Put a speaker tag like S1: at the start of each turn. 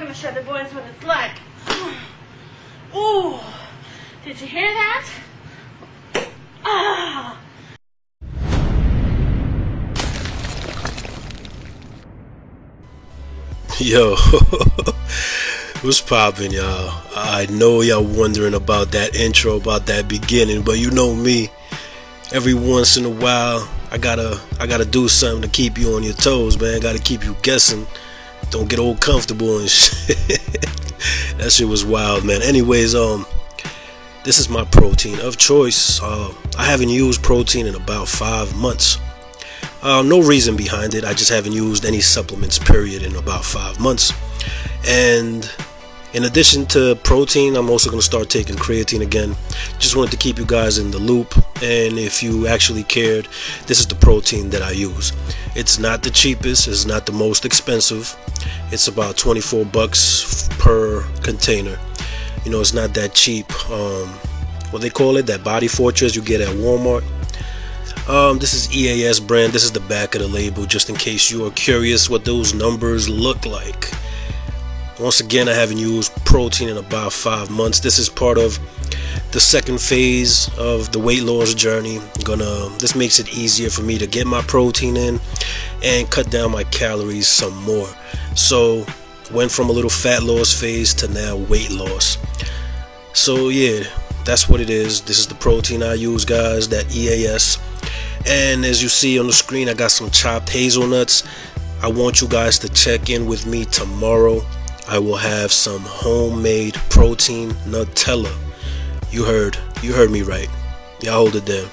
S1: gonna show the boys what it's like. Ooh, did you hear that? Ah.
S2: Yo, what's poppin', y'all? I know y'all wondering about that intro, about that beginning, but you know me. Every once in a while, I gotta do something to keep you on your toes, man. Gotta keep you guessing. Don't get old comfortable and shit. That shit was wild, man. Anyways, this is my protein of choice. I haven't used protein in about 5 months. No reason behind it. I just haven't used any supplements, period, in about 5 months. And in addition to protein, I'm also going to start taking creatine again. Just wanted to keep you guys in the loop. And if you actually cared, this is the protein that I use. It's not the cheapest. It's not the most expensive. It's about $24 per container. You know, it's not that cheap. What they call it, that Body Fortress you get at Walmart. This is EAS brand. This is the back of the label, just in case you are curious what those numbers look like. Once again, I haven't used protein in about 5 months. This is part of the second phase of the weight loss journey. This makes it easier for me to get my protein in and cut down my calories some more. So went from a little fat loss phase to now weight loss. So yeah, that's what it is. This is the protein I use, guys, that EAS. And as you see on the screen, I got some chopped hazelnuts. I want you guys to check in with me tomorrow. I will have some homemade protein Nutella. You heard me right. Y'all hold it down.